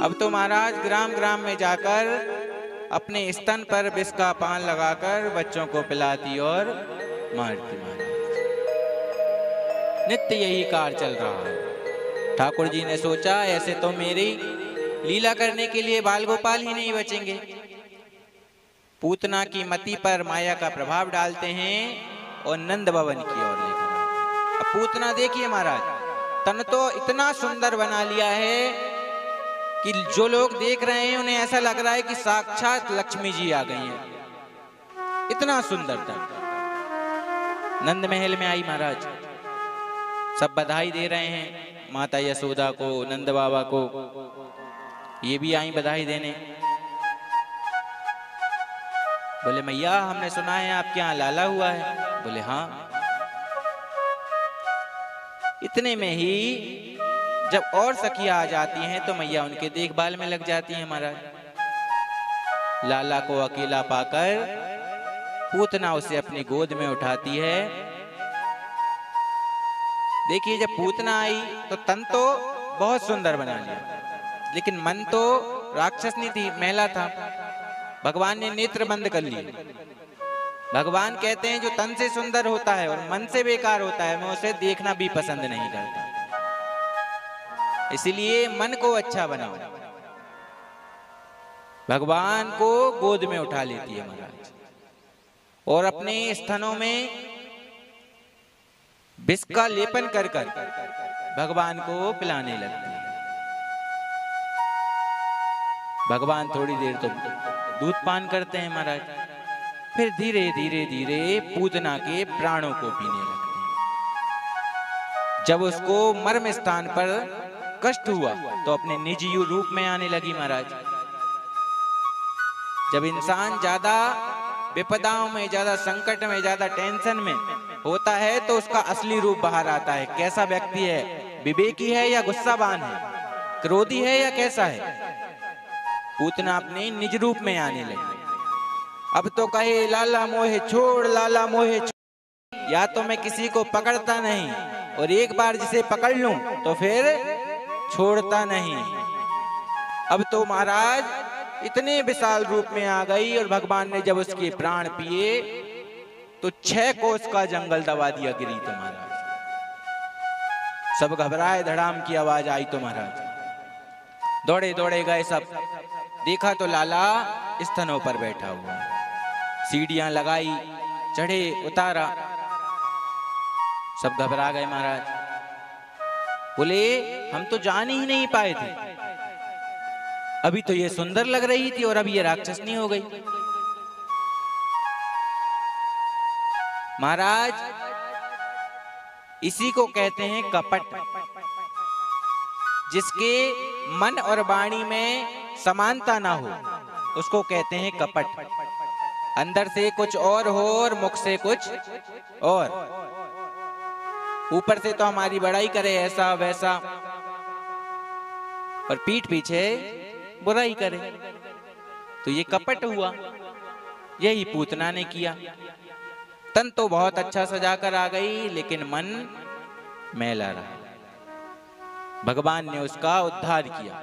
अब तो महाराज ग्राम ग्राम में जाकर अपने स्तन पर विष का पान लगाकर बच्चों को पिलाती और मारती। महाराज नित्य यही कार्य चल रहा है। ठाकुर जी ने सोचा ऐसे तो मेरी लीला करने के लिए बाल गोपाल ही नहीं बचेंगे। पूतना की मति पर माया का प्रभाव डालते हैं और नंद भवन की ओर लेकर आते। अब पूतना देखिए महाराज, तन तो इतना सुंदर बना लिया है कि जो लोग देख रहे हैं उन्हें ऐसा लग रहा है कि साक्षात लक्ष्मी जी आ गई हैं। इतना सुंदर था। नंद महल में आई महाराज, सब बधाई दे रहे हैं माता यशोदा को, नंद बाबा को। ये भी आई बधाई देने। बोले मैया हमने सुना है आपके यहाँ लाला हुआ है। बोले हाँ। इतने में ही जब और सखियां आ जाती हैं तो मैया उनके देखभाल में लग जाती हैं। महाराज लाला को अकेला पाकर पूतना उसे अपनी गोद में उठाती है। देखिए जब पूतना आई तो तन तो बहुत सुंदर बना लिया, लेकिन मन तो राक्षस नहीं थी, महिला था। भगवान ने नेत्र बंद कर लिए। भगवान कहते हैं जो तन से सुंदर होता है और मन से बेकार होता है, मैं उसे देखना भी पसंद नहीं करता। इसलिए मन को अच्छा बनाओ। भगवान को गोद में उठा लेती है महाराज और अपने स्तनों में विष का लेपन कर कर भगवान को पिलाने लगती है। भगवान थोड़ी देर तो दूध पान करते हैं महाराज, फिर धीरे धीरे धीरे पूतना के प्राणों को पीने लगते हैं। जब उसको मर्म स्थान पर कष्ट हुआ तो अपने निजी रूप में आने लगी महाराज। जब इंसान ज्यादा विपदाओं में, ज्यादा संकट में, ज्यादा टेंशन में होता है तो उसका असली रूप बाहर आता है। कैसा व्यक्ति है, विवेकी है या गुस्सावान है, क्रोधी है या कैसा है। पूतना अपने निज रूप में आने लगी। अब तो कहे लाला मोहे छोड़, लाला मोहे छोड़। या तो मैं किसी को पकड़ता नहीं और एक बार जिसे पकड़ लूं तो फिर छोड़ता नहीं। अब तो महाराज इतने विशाल रूप में आ गई और भगवान ने जब उसके प्राण पिए तो 6 कोस का जंगल दबा दिया गिरी। तो महाराज सब घबराए, धड़ाम की आवाज आई तो महाराज दौड़े दौड़े गए। सब देखा तो लाला स्तनों पर बैठा हुआ, सीढ़ियां लगाई, चढ़े उतारा। सब घबरा गए महाराज। बोले हम तो जान ही नहीं पाए थे, अभी तो ये सुंदर लग रही थी और अभी ये राक्षसनी हो गई। महाराज इसी को कहते हैं कपट। जिसके मन और वाणी में समानता ना हो उसको कहते हैं कपट। अंदर से कुछ और हो और मुख से कुछ और, ऊपर से तो हमारी बड़ाई करे ऐसा वैसा और पीठ पीछे बुराई करे, तो ये कपट हुआ। यही पूतना ने किया। तन तो बहुत अच्छा सजाकर आ गई लेकिन मन मैला रहा। भगवान ने उसका उद्धार किया।